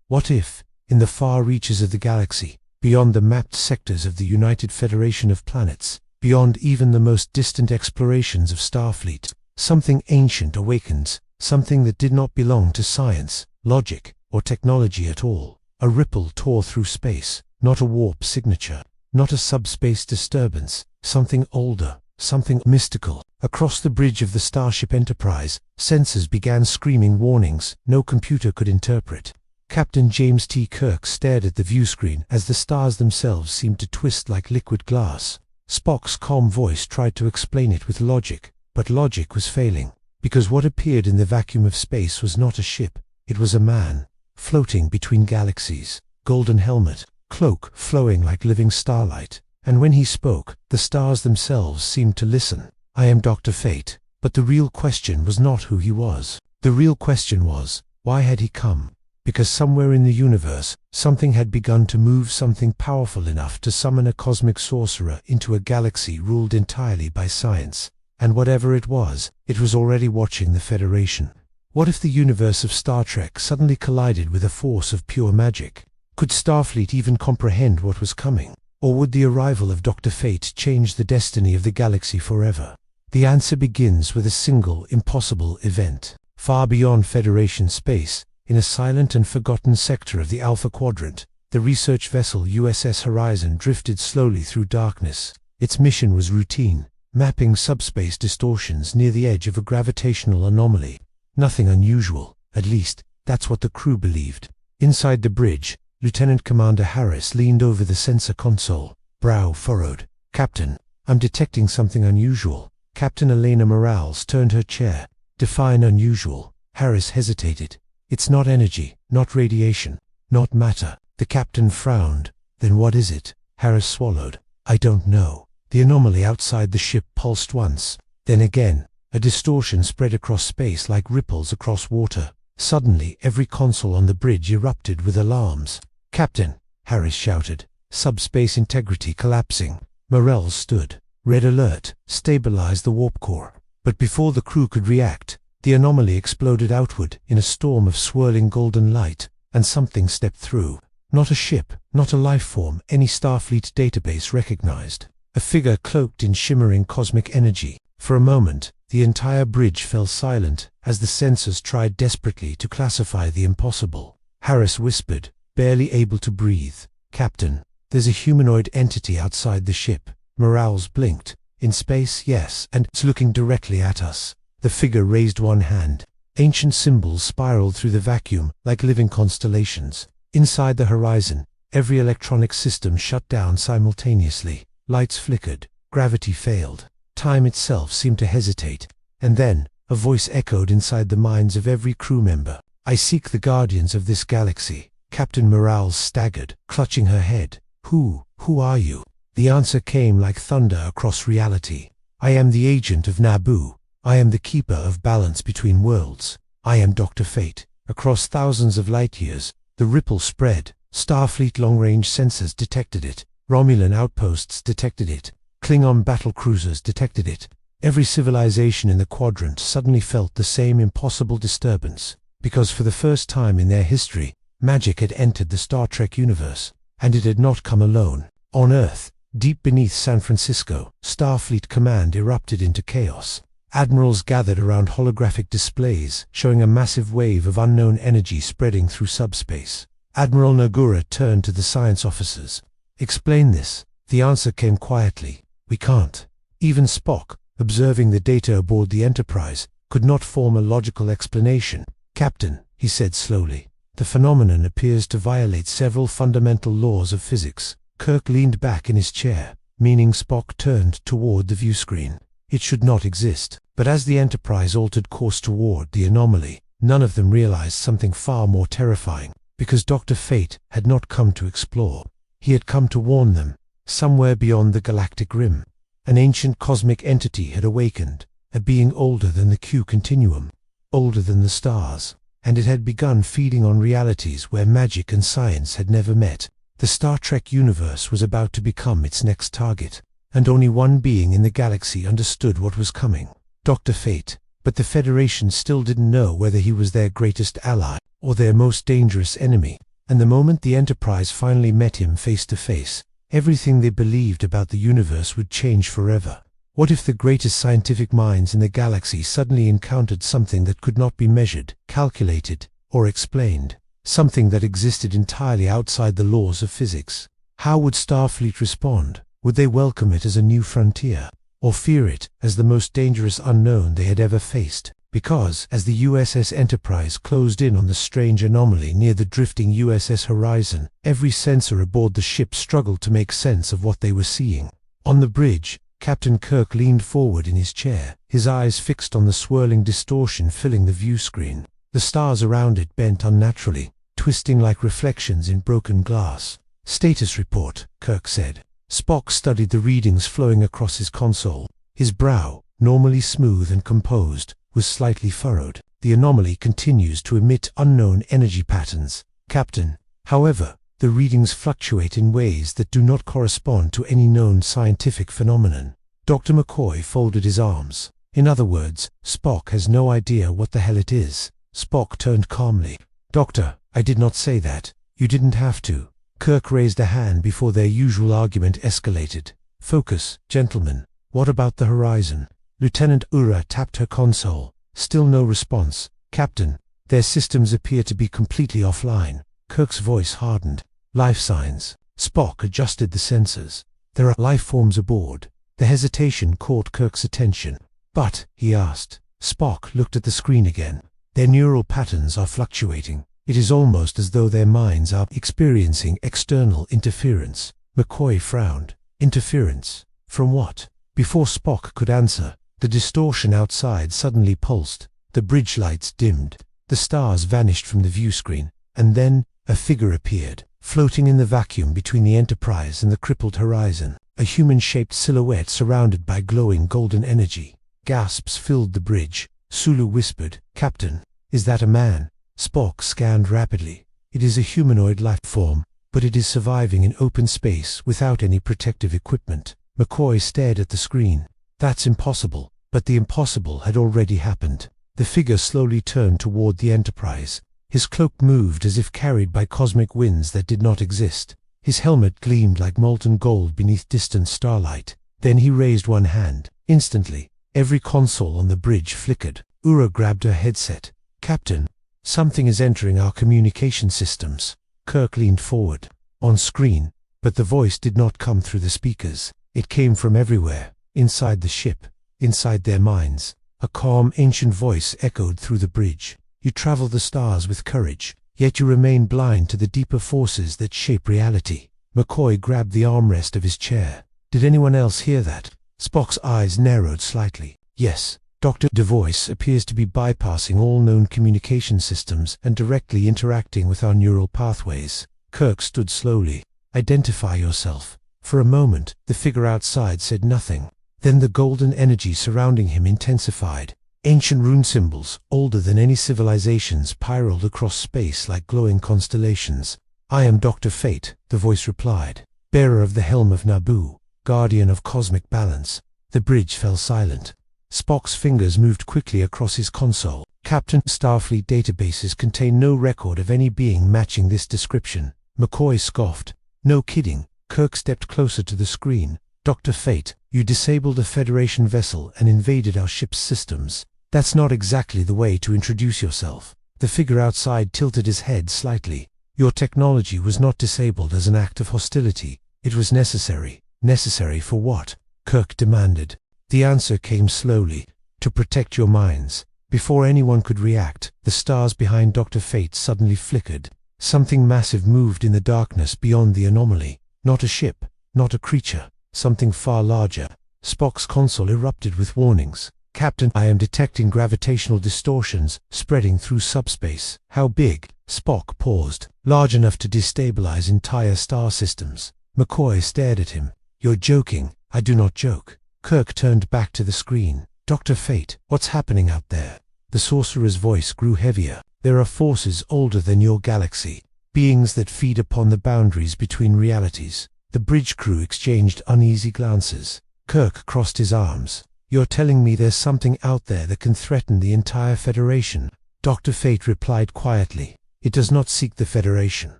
What if, in the far reaches of the galaxy, beyond the mapped sectors of the United Federation of Planets, beyond even the most distant explorations of Starfleet, something ancient awakens, something that did not belong to science, logic, or technology at all. A ripple tore through space, not a warp signature, not a subspace disturbance, something older, something mystical. Across the bridge of the Starship Enterprise, sensors began screaming warnings no computer could interpret. Captain James T. Kirk stared at the viewscreen as the stars themselves seemed to twist like liquid glass. Spock's calm voice tried to explain it with logic, but logic was failing, because what appeared in the vacuum of space was not a ship, it was a man, floating between galaxies, golden helmet, cloak flowing like living starlight, and when he spoke, the stars themselves seemed to listen. I am Dr. Fate, but the real question was not who he was. The real question was, why had he come? Because somewhere in the universe, something had begun to move, something powerful enough to summon a cosmic sorcerer into a galaxy ruled entirely by science. And whatever it was already watching the Federation. What if the universe of Star Trek suddenly collided with a force of pure magic? Could Starfleet even comprehend what was coming? Or would the arrival of Dr. Fate change the destiny of the galaxy forever? The answer begins with a single, impossible event. Far beyond Federation space, in a silent and forgotten sector of the Alpha Quadrant, the research vessel USS Horizon drifted slowly through darkness. Its mission was routine, mapping subspace distortions near the edge of a gravitational anomaly. Nothing unusual, at least, that's what the crew believed. Inside the bridge, Lieutenant Commander Harris leaned over the sensor console, brow furrowed. "Captain, I'm detecting something unusual." Captain Elena Morales turned her chair. "Define unusual." Harris hesitated. "It's not energy, not radiation, not matter." The captain frowned. "Then what is it?" Harris swallowed. "I don't know." The anomaly outside the ship pulsed once. Then again, a distortion spread across space like ripples across water. Suddenly, every console on the bridge erupted with alarms. "Captain!" Harris shouted. "Subspace integrity collapsing." Morales stood. "Red alert, stabilize the warp core." But before the crew could react, the anomaly exploded outward in a storm of swirling golden light, and something stepped through. Not a ship, not a life form any Starfleet database recognized. A figure cloaked in shimmering cosmic energy. For a moment, the entire bridge fell silent as the sensors tried desperately to classify the impossible. Harris whispered, barely able to breathe, "Captain, there's a humanoid entity outside the ship." Morales blinked. "In space, yes, and it's looking directly at us." The figure raised one hand. Ancient symbols spiraled through the vacuum like living constellations. Inside the horizon, every electronic system shut down simultaneously. Lights flickered, gravity failed. Time itself seemed to hesitate. And then, a voice echoed inside the minds of every crew member. "I seek the guardians of this galaxy." Captain Morales staggered, clutching her head. Who are you?" The answer came like thunder across reality. "I am the agent of Nabu. I am the keeper of balance between worlds. I am Dr. Fate." Across thousands of light years, the ripple spread. Starfleet long-range sensors detected it. Romulan outposts detected it. Klingon battlecruisers detected it. Every civilization in the quadrant suddenly felt the same impossible disturbance, because for the first time in their history, magic had entered the Star Trek universe, and it had not come alone. On Earth, deep beneath San Francisco, Starfleet Command erupted into chaos. Admirals gathered around holographic displays, showing a massive wave of unknown energy spreading through subspace. Admiral Nagura turned to the science officers. "Explain this." The answer came quietly. "We can't." Even Spock, observing the data aboard the Enterprise, could not form a logical explanation. "Captain," he said slowly, "the phenomenon appears to violate several fundamental laws of physics." Kirk leaned back in his chair, meaning Spock turned toward the viewscreen. It should not exist. But as the Enterprise altered course toward the anomaly, none of them realized something far more terrifying, because Dr. Fate had not come to explore. He had come to warn them. Somewhere beyond the galactic rim, an ancient cosmic entity had awakened, a being older than the Q continuum, older than the stars, and it had begun feeding on realities where magic and science had never met. The Star Trek universe was about to become its next target, and only one being in the galaxy understood what was coming: Dr. Fate. But the Federation still didn't know whether he was their greatest ally or their most dangerous enemy. And the moment the Enterprise finally met him face to face, everything they believed about the universe would change forever. What if the greatest scientific minds in the galaxy suddenly encountered something that could not be measured, calculated, or explained? Something that existed entirely outside the laws of physics. How would Starfleet respond? Would they welcome it as a new frontier, or fear it as the most dangerous unknown they had ever faced? Because, as the USS Enterprise closed in on the strange anomaly near the drifting USS horizon, every sensor aboard the ship struggled to make sense of what they were seeing. On the bridge, Captain Kirk leaned forward in his chair, his eyes fixed on the swirling distortion filling the view screen. The stars around it bent unnaturally, twisting like reflections in broken glass. "Status report," Kirk said. Spock studied the readings flowing across his console. His brow, normally smooth and composed, was slightly furrowed. "The anomaly continues to emit unknown energy patterns, Captain. However, the readings fluctuate in ways that do not correspond to any known scientific phenomenon." Dr. McCoy folded his arms. "In other words, Spock has no idea what the hell it is." Spock turned calmly. "Doctor, I did not say that. You didn't have to." Kirk raised a hand before their usual argument escalated. "Focus, gentlemen. What about the horizon?" Lieutenant Uhura tapped her console. Still no response. "Captain, their systems appear to be completely offline." Kirk's voice hardened. "Life signs." Spock adjusted the sensors. "There are life forms aboard." The hesitation caught Kirk's attention. "But," he asked. Spock looked at the screen again. "Their neural patterns are fluctuating. It is almost as though their minds are experiencing external interference." McCoy frowned. "Interference? From what?" Before Spock could answer, the distortion outside suddenly pulsed. The bridge lights dimmed. The stars vanished from the view screen, and then a figure appeared, floating in the vacuum between the Enterprise and the crippled horizon. A human-shaped silhouette surrounded by glowing golden energy. Gasps filled the bridge. Sulu whispered, "Captain, is that a man?" Spock scanned rapidly. "It is a humanoid life form, but it is surviving in open space without any protective equipment." McCoy stared at the screen. "That's impossible." But the impossible had already happened. The figure slowly turned toward the Enterprise. His cloak moved as if carried by cosmic winds that did not exist. His helmet gleamed like molten gold beneath distant starlight. Then he raised one hand. Instantly, every console on the bridge flickered. Uhura grabbed her headset. "Captain, something is entering our communication systems." Kirk leaned forward. On screen, but the voice did not come through the speakers. It came from everywhere, inside the ship, inside their minds. A calm, ancient voice echoed through the bridge. "You travel the stars with courage, yet you remain blind to the deeper forces that shape reality." McCoy grabbed the armrest of his chair. "Did anyone else hear that?" Spock's eyes narrowed slightly. "Yes. Dr. DeVoice appears to be bypassing all known communication systems and directly interacting with our neural pathways." Kirk stood slowly. "Identify yourself." For a moment, the figure outside said nothing. Then the golden energy surrounding him intensified. Ancient rune symbols, older than any civilizations, spiraled across space like glowing constellations. "I am Dr. Fate," the voice replied, "bearer of the helm of Nabu, guardian of cosmic balance." The bridge fell silent. Spock's fingers moved quickly across his console. "Captain, Starfleet databases contain no record of any being matching this description." McCoy scoffed. "No kidding." Kirk stepped closer to the screen. "Dr. Fate, you disabled a Federation vessel and invaded our ship's systems. That's not exactly the way to introduce yourself." The figure outside tilted his head slightly. "Your technology was not disabled as an act of hostility. It was necessary." "Necessary for what?" Kirk demanded. The answer came slowly. "To protect your minds." Before anyone could react, the stars behind Dr. Fate suddenly flickered. Something massive moved in the darkness beyond the anomaly. Not a ship, not a creature, something far larger. Spock's console erupted with warnings. "Captain, I am detecting gravitational distortions spreading through subspace." "How big?" Spock paused. "Large enough to destabilize entire star systems." McCoy stared at him. "You're joking." "I do not joke." Kirk turned back to the screen. "Dr. Fate, what's happening out there?" The sorcerer's voice grew heavier. "There are forces older than your galaxy, beings that feed upon the boundaries between realities." The bridge crew exchanged uneasy glances. Kirk crossed his arms. "You're telling me there's something out there that can threaten the entire Federation?" Dr. Fate replied quietly. "It does not seek the Federation.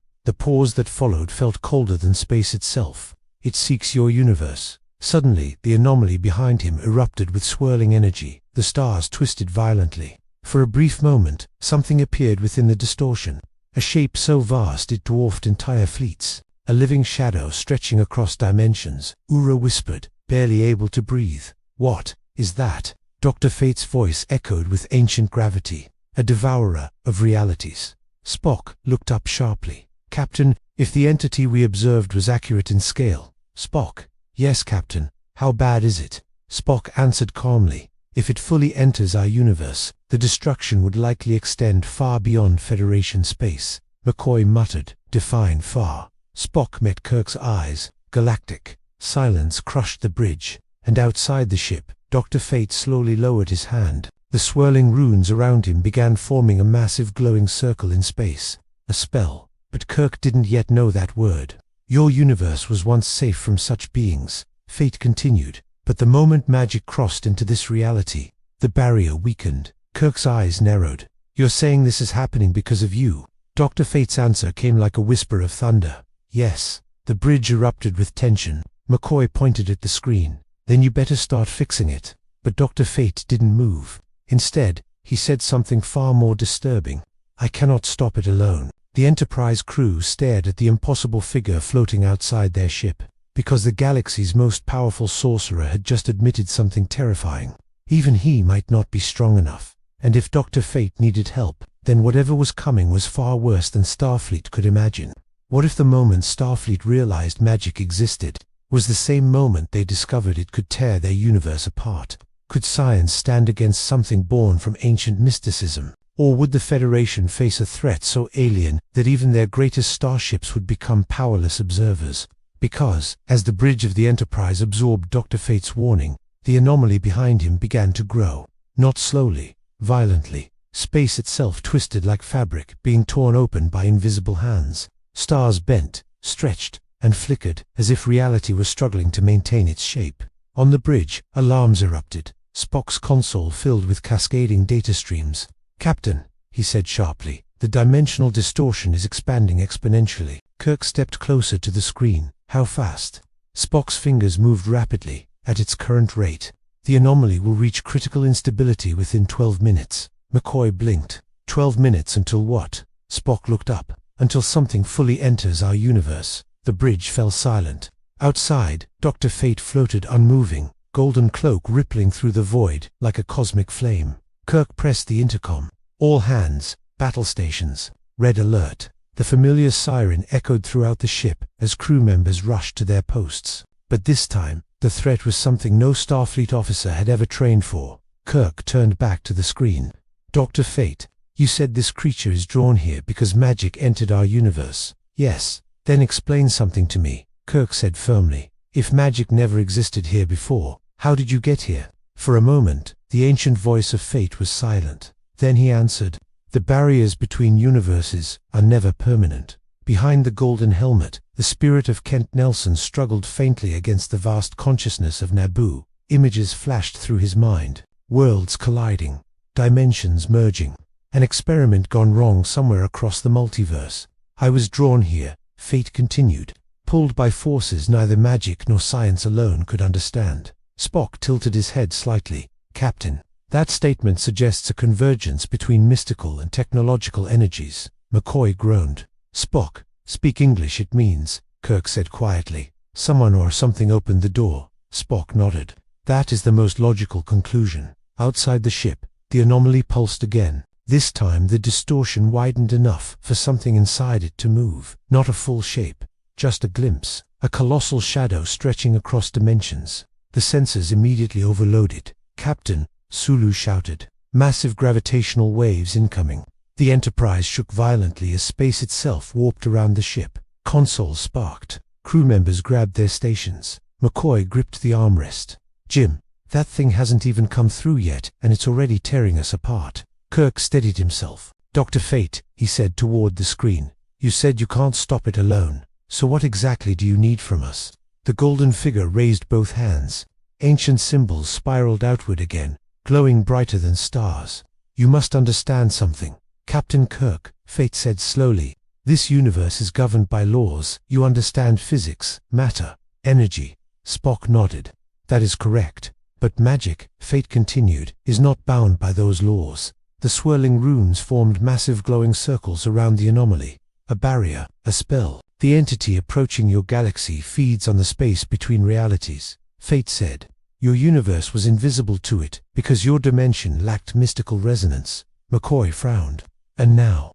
The pause that followed felt colder than space itself. It seeks your universe. Suddenly, the anomaly behind him erupted with swirling energy. The stars twisted violently. For a brief moment, something appeared within the distortion. A shape so vast it dwarfed entire fleets. A living shadow stretching across dimensions. Uhura whispered, barely able to breathe. "What is that?" Dr. Fate's voice echoed with ancient gravity. "A Devourer of Realities." Spock looked up sharply. "Captain, if the entity we observed was accurate in scale." Spock: "Yes, Captain. How bad is it?" Spock answered calmly. "If it fully enters our universe, the destruction would likely extend far beyond Federation space." McCoy muttered, "Define far." Spock met Kirk's eyes. Galactic. Silence crushed the bridge, and outside the ship, Dr. Fate slowly lowered his hand. The swirling runes around him began forming a massive glowing circle in space. A spell. But Kirk didn't yet know that word. "Your universe was once safe from such beings," Fate continued. "But the moment magic crossed into this reality, the barrier weakened." Kirk's eyes narrowed. "You're saying this is happening because of you?" Dr. Fate's answer came like a whisper of thunder. "Yes." The bridge erupted with tension. McCoy pointed at the screen. "Then you better start fixing it." But Dr. Fate didn't move. Instead, he said something far more disturbing. "I cannot stop it alone." The Enterprise crew stared at the impossible figure floating outside their ship. Because the galaxy's most powerful sorcerer had just admitted something terrifying. Even he might not be strong enough. And if Dr. Fate needed help, then whatever was coming was far worse than Starfleet could imagine. What if the moment Starfleet realized magic existed was the same moment they discovered it could tear their universe apart? Could science stand against something born from ancient mysticism? Or would the Federation face a threat so alien that even their greatest starships would become powerless observers? Because, as the bridge of the Enterprise absorbed Dr. Fate's warning, the anomaly behind him began to grow. Not slowly, violently. Space itself twisted like fabric, being torn open by invisible hands. Stars bent, stretched, and flickered, as if reality was struggling to maintain its shape. On the bridge, alarms erupted. Spock's console filled with cascading data streams. "Captain," he said sharply, "the dimensional distortion is expanding exponentially." Kirk stepped closer to the screen. "How fast?" Spock's fingers moved rapidly. "At its current rate, the anomaly will reach critical instability within 12 minutes. McCoy blinked. 12 minutes until what? Spock looked up. "Until something fully enters our universe." The bridge fell silent. Outside, Dr. Fate floated unmoving, golden cloak rippling through the void like a cosmic flame. Kirk pressed the intercom. "All hands, battle stations, red alert." The familiar siren echoed throughout the ship as crew members rushed to their posts. But this time, the threat was something no Starfleet officer had ever trained for. Kirk turned back to the screen. "Dr. Fate, you said this creature is drawn here because magic entered our universe." "Yes." "Then explain something to me," Kirk said firmly. "If magic never existed here before, how did you get here?" For a moment, the ancient voice of Fate was silent. Then he answered, "The barriers between universes are never permanent." Behind the golden helmet, the spirit of Kent Nelson struggled faintly against the vast consciousness of Nabu. Images flashed through his mind. Worlds colliding. Dimensions merging. An experiment gone wrong somewhere across the multiverse. "I was drawn here," Fate continued, "pulled by forces neither magic nor science alone could understand." Spock tilted his head slightly. "Captain, that statement suggests a convergence between mystical and technological energies." McCoy groaned. "Spock, speak English it means," Kirk said quietly. "Someone or something opened the door." Spock nodded. "That is the most logical conclusion." Outside the ship, the anomaly pulsed again. This time the distortion widened enough for something inside it to move. Not a full shape, just a glimpse. A colossal shadow stretching across dimensions. The sensors immediately overloaded. "Captain," Sulu shouted. "Massive gravitational waves incoming." The Enterprise shook violently as space itself warped around the ship. Consoles sparked. Crew members grabbed their stations. McCoy gripped the armrest. "Jim, that thing hasn't even come through yet, and it's already tearing us apart." Kirk steadied himself. "Dr. Fate," he said toward the screen, "you said you can't stop it alone. So what exactly do you need from us?" The golden figure raised both hands. Ancient symbols spiraled outward again, glowing brighter than stars. "You must understand something." "Captain Kirk," Fate said slowly, This universe is governed by laws. You understand physics, matter, energy. Spock nodded. That is correct. But magic, Fate continued, is not bound by those laws. The swirling runes formed massive glowing circles around the anomaly. A barrier, a spell. The entity approaching your galaxy feeds on the space between realities. Fate said. Your universe was invisible to it, because your dimension lacked mystical resonance. McCoy frowned. And now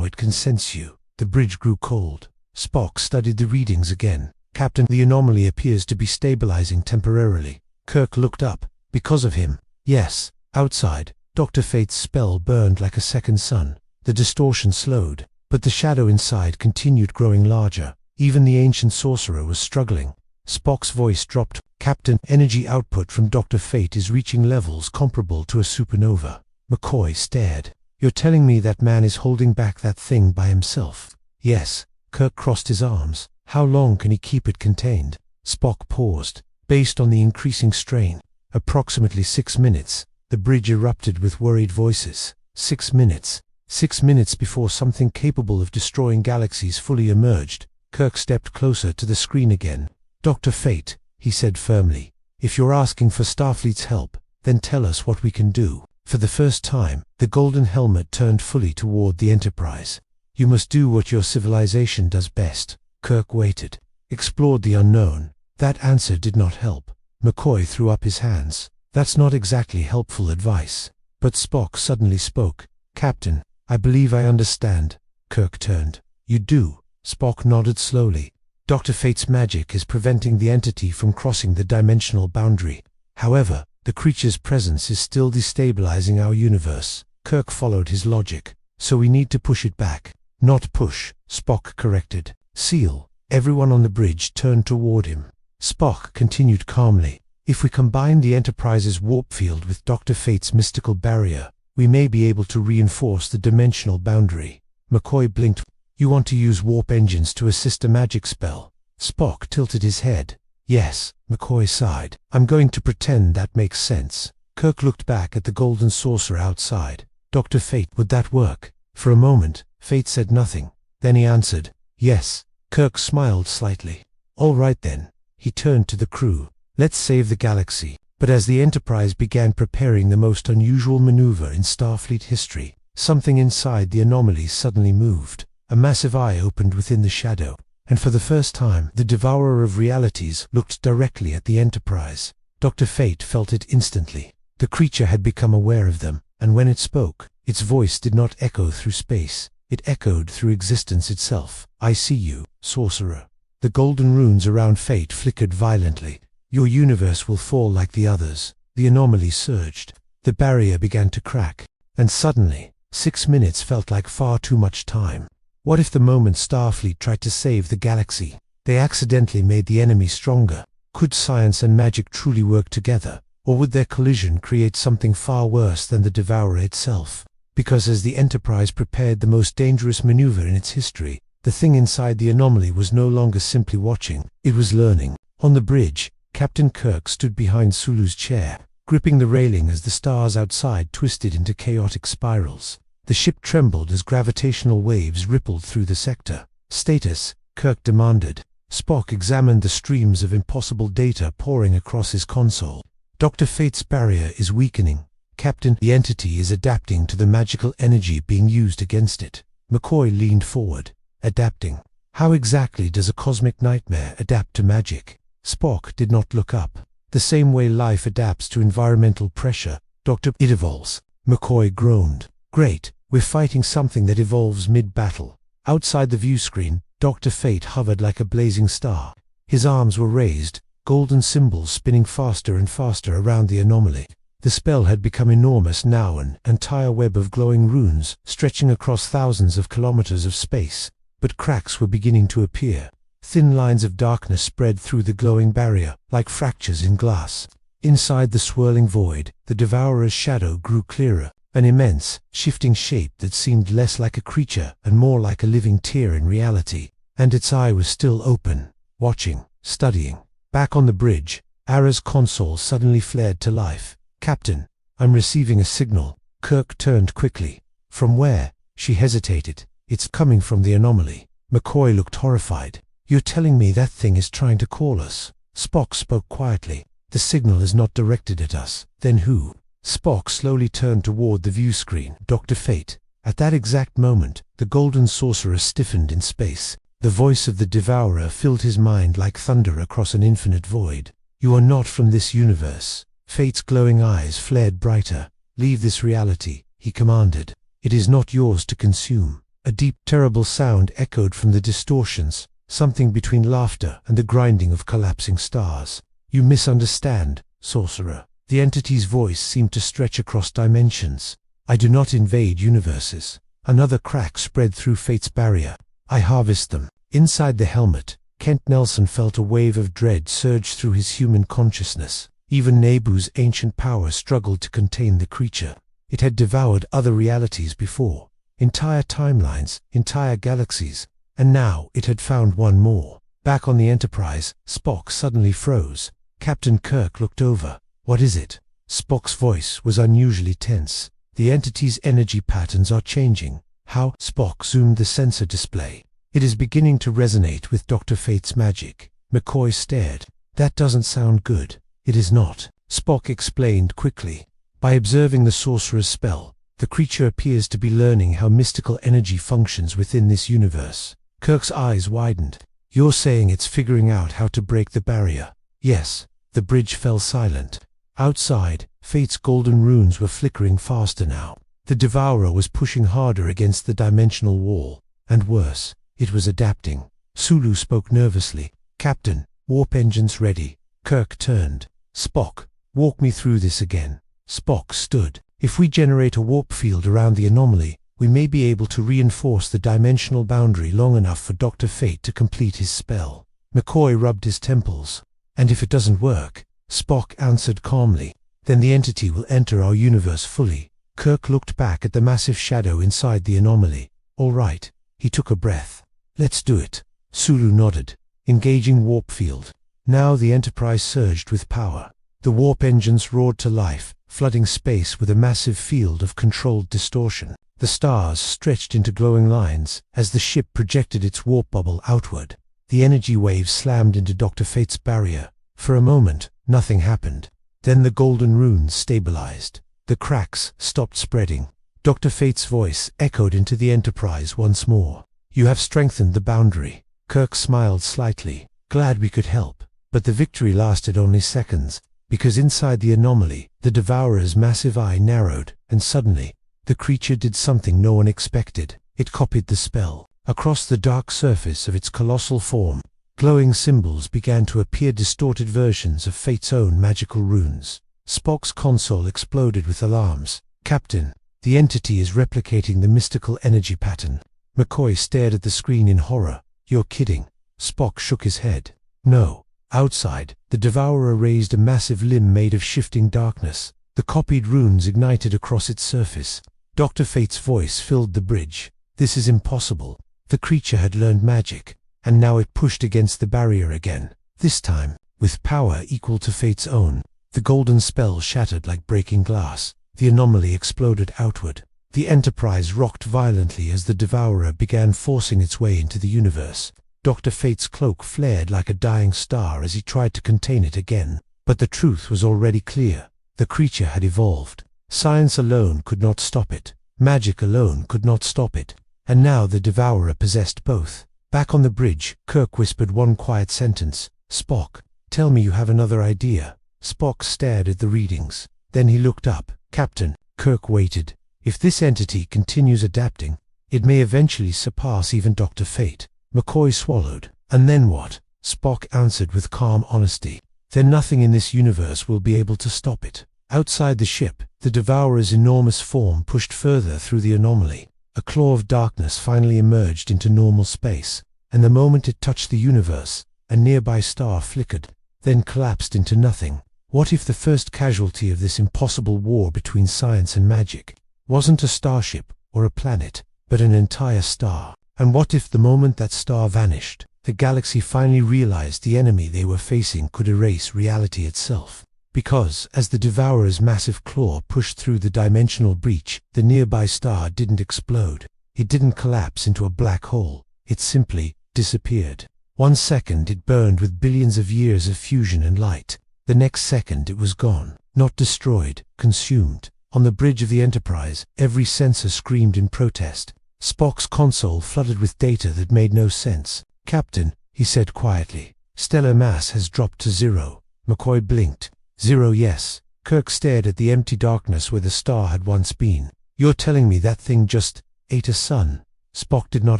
it can sense you. The bridge grew cold. Spock studied the readings again. Captain, the anomaly appears to be stabilizing temporarily. Kirk looked up. Because of him? Yes. Outside, Dr. Fate's spell burned like a second sun. The distortion slowed, but the shadow inside continued growing larger. Even the ancient sorcerer was struggling. Spock's voice dropped. Captain, energy output from Dr. Fate is reaching levels comparable to a supernova. McCoy stared. You're telling me that man is holding back that thing by himself? Yes. Kirk crossed his arms. How long can he keep it contained? Spock paused. Based on the increasing strain, approximately 6 minutes. The bridge erupted with worried voices. 6 minutes. 6 minutes before something capable of destroying galaxies fully emerged. Kirk stepped closer to the screen again. Dr. Fate, he said firmly, if you're asking for Starfleet's help, then tell us what we can do. For the first time, the golden helmet turned fully toward the Enterprise. You must do what your civilization does best. Kirk waited, explored the unknown. That answer did not help. McCoy threw up his hands. That's not exactly helpful advice. But Spock suddenly spoke. Captain, I believe I understand. Kirk turned. You do? Spock nodded slowly. Dr. Fate's magic is preventing the entity from crossing the dimensional boundary. However, the creature's presence is still destabilizing our universe. Kirk followed his logic. So we need to push it back. Not push, Spock corrected. Seal. Everyone on the bridge turned toward him. Spock continued calmly. If we combine the Enterprise's warp field with Dr. Fate's mystical barrier, we may be able to reinforce the dimensional boundary. McCoy blinked. You want to use warp engines to assist a magic spell? Spock tilted his head. Yes, McCoy sighed. I'm going to pretend that makes sense. Kirk looked back at the golden saucer outside. Dr. Fate, would that work? For a moment, Fate said nothing. Then he answered, yes. Kirk smiled slightly. All right then. He turned to the crew. Let's save the galaxy. But as the Enterprise began preparing the most unusual maneuver in Starfleet history, something inside the anomaly suddenly moved. A massive eye opened within the shadow, and for the first time, the Devourer of Realities looked directly at the Enterprise. Dr. Fate felt it instantly. The creature had become aware of them, and when it spoke, its voice did not echo through space. It echoed through existence itself. I see you, Sorcerer. The golden runes around Fate flickered violently. Your universe will fall like the others. The anomaly surged. The barrier began to crack. And suddenly, 6 minutes felt like far too much time. What if the moment Starfleet tried to save the galaxy, they accidentally made the enemy stronger? Could science and magic truly work together? Or would their collision create something far worse than the Devourer itself? Because as the Enterprise prepared the most dangerous maneuver in its history, the thing inside the anomaly was no longer simply watching, it was learning. On the bridge, Captain Kirk stood behind Sulu's chair, gripping the railing as the stars outside twisted into chaotic spirals. The ship trembled as gravitational waves rippled through the sector. Status, Kirk demanded. Spock examined the streams of impossible data pouring across his console. Dr. Fate's barrier is weakening. Captain, the entity is adapting to the magical energy being used against it. McCoy leaned forward. Adapting. How exactly does a cosmic nightmare adapt to magic? Spock did not look up. The same way life adapts to environmental pressure. It evolves. McCoy groaned. Great, we're fighting something that evolves mid-battle. Outside the view screen, Dr. Fate hovered like a blazing star. His arms were raised, golden symbols spinning faster and faster around the anomaly. The spell had become enormous now, an entire web of glowing runes stretching across thousands of kilometers of space. But cracks were beginning to appear. Thin lines of darkness spread through the glowing barrier, like fractures in glass. Inside the swirling void, the Devourer's shadow grew clearer, an immense, shifting shape that seemed less like a creature and more like a living tear in reality. And its eye was still open, watching, studying. Back on the bridge, Ara's console suddenly flared to life. Captain, I'm receiving a signal. Kirk turned quickly. From where? She hesitated. It's coming from the anomaly. McCoy looked horrified. You're telling me that thing is trying to call us? Spock spoke quietly. The signal is not directed at us. Then who? Spock slowly turned toward the view screen. Dr. Fate. At that exact moment, the golden sorcerer stiffened in space. The voice of the Devourer filled his mind like thunder across an infinite void. You are not from this universe. Fate's glowing eyes flared brighter. Leave this reality, he commanded. It is not yours to consume. A deep, terrible sound echoed from the distortions, something between laughter and the grinding of collapsing stars. You misunderstand, Sorcerer. The entity's voice seemed to stretch across dimensions. I do not invade universes. Another crack spread through Fate's barrier. I harvest them. Inside the helmet, Kent Nelson felt a wave of dread surge through his human consciousness. Even Nabu's ancient power struggled to contain the creature. It had devoured other realities before. Entire timelines, entire galaxies, and now it had found one more. Back on the Enterprise, Spock suddenly froze. Captain Kirk looked over. What is it? Spock's voice was unusually tense. The entity's energy patterns are changing. How? Spock zoomed the sensor display. It is beginning to resonate with Dr. Fate's magic. McCoy stared. That doesn't sound good. It is not. Spock explained quickly. By observing the sorcerer's spell, the creature appears to be learning how mystical energy functions within this universe. Kirk's eyes widened. You're saying it's figuring out how to break the barrier? Yes. The bridge fell silent. Outside, Fate's golden runes were flickering faster now. The Devourer was pushing harder against the dimensional wall. And worse, it was adapting. Sulu spoke nervously. Captain, warp engines ready. Kirk turned. Spock, walk me through this again. Spock stood. If we generate a warp field around the anomaly, we may be able to reinforce the dimensional boundary long enough for Dr. Fate to complete his spell. McCoy rubbed his temples. And if it doesn't work? Spock answered calmly. Then the entity will enter our universe fully. Kirk looked back at the massive shadow inside the anomaly. All right. He took a breath. Let's do it. Sulu nodded. Engaging warp field. Now the Enterprise surged with power. The warp engines roared to life, flooding space with a massive field of controlled distortion. The stars stretched into glowing lines as the ship projected its warp bubble outward. The energy waves slammed into Dr. Fate's barrier. For a moment, nothing happened. Then the golden runes stabilized. The cracks stopped spreading. Dr. Fate's voice echoed into the Enterprise once more. You have strengthened the boundary. Kirk smiled slightly. Glad we could help. But the victory lasted only seconds, because inside the anomaly, the Devourer's massive eye narrowed, and suddenly, the creature did something no one expected. It copied the spell. Across the dark surface of its colossal form, glowing symbols began to appear, distorted versions of Fate's own magical runes. Spock's console exploded with alarms. Captain, the entity is replicating the mystical energy pattern. McCoy stared at the screen in horror. You're kidding. Spock shook his head. No. Outside, the Devourer raised a massive limb made of shifting darkness. The copied runes ignited across its surface. Dr. Fate's voice filled the bridge. This is impossible. The creature had learned magic, and now it pushed against the barrier again. This time, with power equal to Fate's own. The golden spell shattered like breaking glass. The anomaly exploded outward. The Enterprise rocked violently as the Devourer began forcing its way into the universe. Dr. Fate's cloak flared like a dying star as he tried to contain it again. But the truth was already clear. The creature had evolved. Science alone could not stop it. Magic alone could not stop it. And now the Devourer possessed both. Back on the bridge, Kirk whispered one quiet sentence. Spock, tell me you have another idea. Spock stared at the readings. Then he looked up. Captain, Kirk waited. If this entity continues adapting, it may eventually surpass even Dr. Fate. McCoy swallowed. And then what? Spock answered with calm honesty. Then nothing in this universe will be able to stop it. Outside the ship, the Devourer's enormous form pushed further through the anomaly. A claw of darkness finally emerged into normal space, and the moment it touched the universe, a nearby star flickered, then collapsed into nothing. What if the first casualty of this impossible war between science and magic wasn't a starship or a planet, but an entire star? And what if the moment that star vanished, the galaxy finally realized the enemy they were facing could erase reality itself? Because, as the Devourer's massive claw pushed through the dimensional breach, the nearby star didn't explode. It didn't collapse into a black hole. It simply disappeared. 1 second it burned with billions of years of fusion and light. The next second it was gone. Not destroyed, consumed. On the bridge of the Enterprise, every sensor screamed in protest. Spock's console flooded with data that made no sense. "Captain," he said quietly, "stellar mass has dropped to 0. McCoy blinked. 0, yes. Kirk stared at the empty darkness where the star had once been. "You're telling me that thing just ate a sun?" Spock did not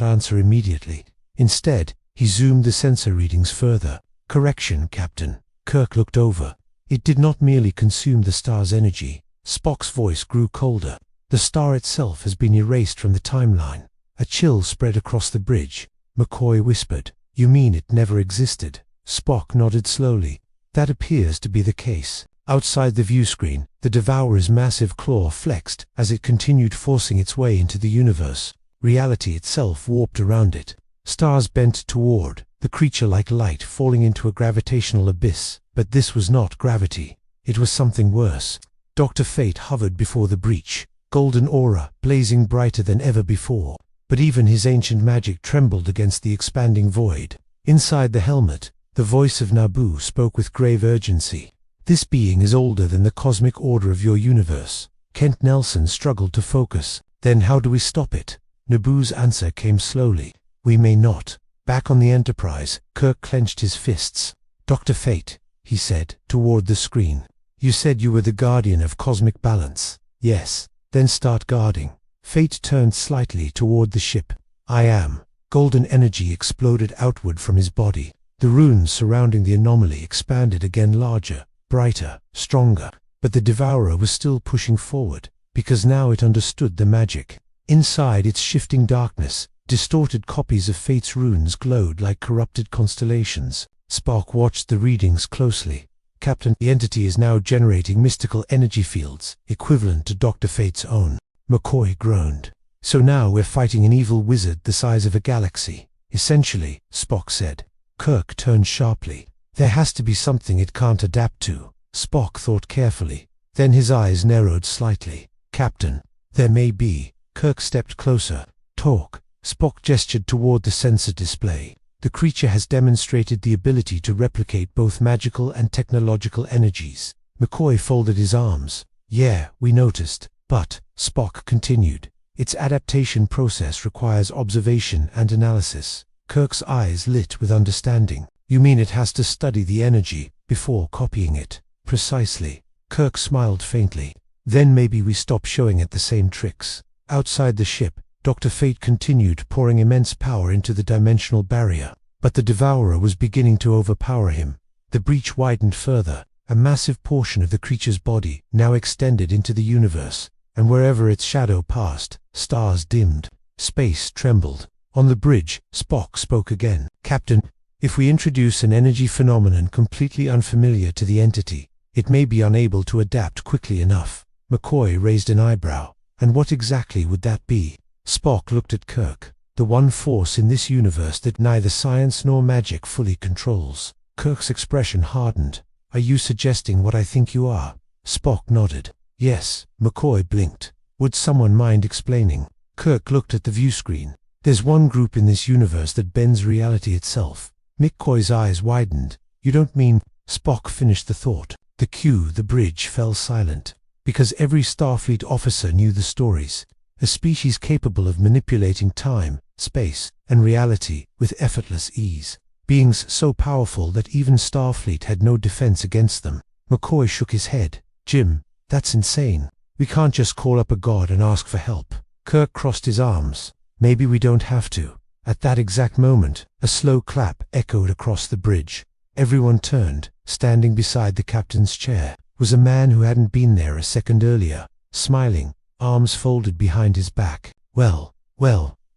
answer immediately. Instead, he zoomed the sensor readings further. "Correction, Captain." Kirk looked over. "It did not merely consume the star's energy." Spock's voice grew colder. "The star itself has been erased from the timeline." A chill spread across the bridge. McCoy whispered, "You mean it never existed?" Spock nodded slowly. "That appears to be the case." Outside the viewscreen, the Devourer's massive claw flexed as it continued forcing its way into the universe. Reality itself warped around it. Stars bent toward the creature like light falling into a gravitational abyss. But this was not gravity. It was something worse. Dr. Fate hovered before the breach, golden aura blazing brighter than ever before. But even his ancient magic trembled against the expanding void. Inside the helmet, the voice of Nabu spoke with grave urgency. "This being is older than the cosmic order of your universe." Kent Nelson struggled to focus. "Then how do we stop it?" Nabu's answer came slowly. "We may not." Back on the Enterprise, Kirk clenched his fists. "Dr. Fate," he said, toward the screen. "You said you were the guardian of cosmic balance." "Yes." "Then start guarding." Fate turned slightly toward the ship. "I am." Golden energy exploded outward from his body. The runes surrounding the anomaly expanded again, larger, brighter, stronger. But the Devourer was still pushing forward, because now it understood the magic. Inside its shifting darkness, distorted copies of Fate's runes glowed like corrupted constellations. Spock watched the readings closely. "Captain, the entity is now generating mystical energy fields, equivalent to Dr. Fate's own." McCoy groaned. "So now we're fighting an evil wizard the size of a galaxy." "Essentially," Spock said. Kirk turned sharply. "There has to be something it can't adapt to." Spock thought carefully. Then his eyes narrowed slightly. "Captain, there may be." Kirk stepped closer. "Talk." Spock gestured toward the sensor display. "The creature has demonstrated the ability to replicate both magical and technological energies." McCoy folded his arms. "Yeah, we noticed. But," Spock continued, "its adaptation process requires observation and analysis." Kirk's eyes lit with understanding. "You mean it has to study the energy before copying it?" "Precisely." Kirk smiled faintly. "Then maybe we stop showing it the same tricks." Outside the ship, Dr. Fate continued pouring immense power into the dimensional barrier. But the Devourer was beginning to overpower him. The breach widened further. A massive portion of the creature's body now extended into the universe, and wherever its shadow passed, stars dimmed. Space trembled. On the bridge, Spock spoke again. "Captain, if we introduce an energy phenomenon completely unfamiliar to the entity, it may be unable to adapt quickly enough." McCoy raised an eyebrow. "And what exactly would that be?" Spock looked at Kirk. "The one force in this universe that neither science nor magic fully controls." Kirk's expression hardened. "Are you suggesting what I think you are?" Spock nodded. "Yes." McCoy blinked. "Would someone mind explaining?" Kirk looked at the viewscreen. "There's one group in this universe that bends reality itself." McCoy's eyes widened. "You don't mean—" Spock finished the thought. The bridge fell silent. Because every Starfleet officer knew the stories. A species capable of manipulating time, space, and reality with effortless ease. Beings so powerful that even Starfleet had no defense against them. McCoy shook his head. "Jim, that's insane. We can't just call up a god and ask for help." Kirk crossed his arms. "Maybe we don't have to." At that exact moment, a slow clap echoed across the bridge. Everyone turned. Standing beside the captain's chair was a man who hadn't been there a second earlier, smiling, arms folded behind his back. Well,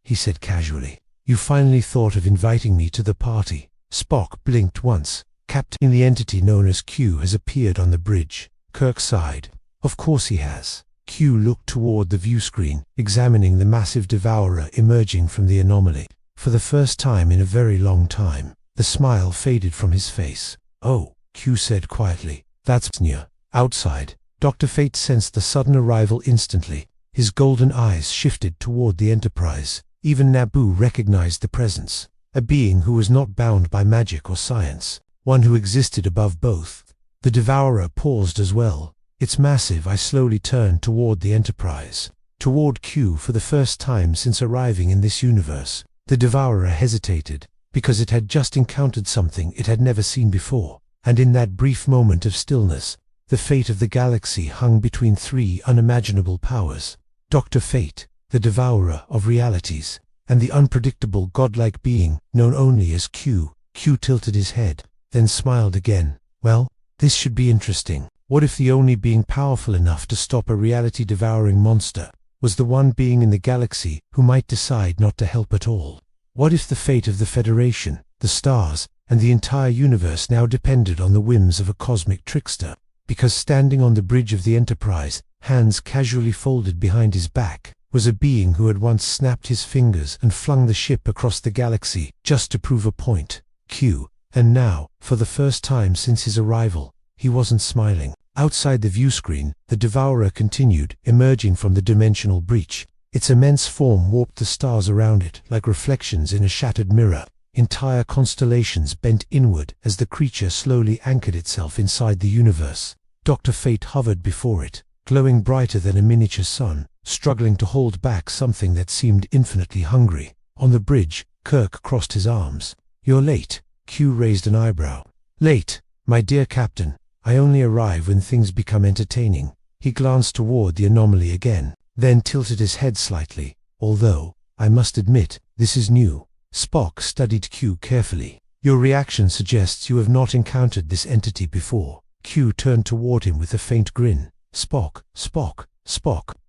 he said casually. "You finally thought of inviting me to the party." Spock blinked once. "Captain, the entity known as Q has appeared on the bridge." Kirk sighed. "Of course he has." Q looked toward the viewscreen, examining the massive Devourer emerging from the anomaly. For the first time in a very long time, the smile faded from his face. "Oh," Q said quietly, "that's near." Outside, Dr. Fate sensed the sudden arrival instantly. His golden eyes shifted toward the Enterprise. Even Nabu recognized the presence. A being who was not bound by magic or science. One who existed above both. The Devourer paused as well. Its massive eye slowly turned toward the Enterprise. Toward Q for the first time since arriving in this universe. The Devourer hesitated, because it had just encountered something it had never seen before. And in that brief moment of stillness, the fate of the galaxy hung between three unimaginable powers. Dr. Fate, the Devourer of Realities, and the unpredictable godlike being known only as Q. Q tilted his head, then smiled again. Well, this should be interesting. What if the only being powerful enough to stop a reality-devouring monster was the one being in the galaxy who might decide not to help at all? What if the fate of the Federation, the stars, and the entire universe now depended on the whims of a cosmic trickster? Because standing on the bridge of the Enterprise, hands casually folded behind his back, was a being who had once snapped his fingers and flung the ship across the galaxy just to prove a point. Q. And now, for the first time since his arrival, he wasn't smiling. Outside the viewscreen, the Devourer continued, emerging from the dimensional breach. Its immense form warped the stars around it like reflections in a shattered mirror. Entire constellations bent inward as the creature slowly anchored itself inside the universe. Dr. Fate hovered before it, glowing brighter than a miniature sun, struggling to hold back something that seemed infinitely hungry. On the bridge, Kirk crossed his arms. "You're late." Q raised an eyebrow. "Late, my dear Captain. I only arrive when things become entertaining." He glanced toward the anomaly again, then tilted his head slightly. "Although, I must admit, this is new." Spock studied Q carefully. "Your reaction suggests you have not encountered this entity before." Q turned toward him with a faint grin. Spock,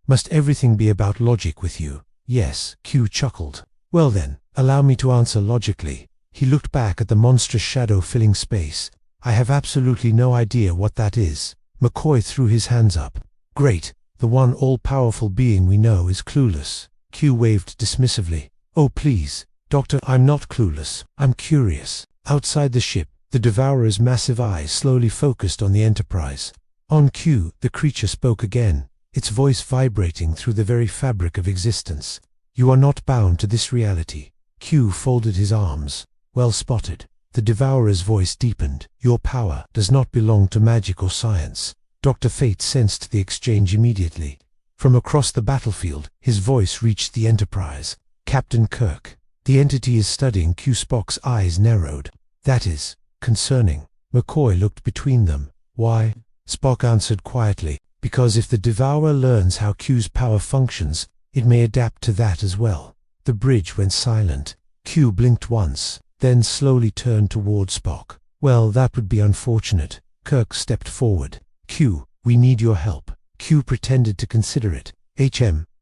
must everything be about logic with you?" "Yes," Q chuckled. "Well then, allow me to answer logically." He looked back at the monstrous shadow filling space. "I have absolutely no idea what that is." McCoy threw his hands up. "Great, the one all-powerful being we know is clueless." Q waved dismissively. "Oh please, Doctor, I'm not clueless, I'm curious." Outside the ship, the Devourer's massive eyes slowly focused on the Enterprise. On Q, the creature spoke again, its voice vibrating through the very fabric of existence. "You are not bound to this reality." Q folded his arms. "Well spotted." The Devourer's voice deepened. "Your power does not belong to magic or science." Dr. Fate sensed the exchange immediately. From across the battlefield, his voice reached the Enterprise. "Captain Kirk, the entity is studying Q." Spock's eyes narrowed. "That is concerning." McCoy looked between them. "Why?" Spock answered quietly. "Because if the Devourer learns how Q's power functions, it may adapt to that as well." The bridge went silent. Q blinked once, then slowly turned toward Spock. "Well, that would be unfortunate." Kirk stepped forward. "Q, we need your help." Q pretended to consider it.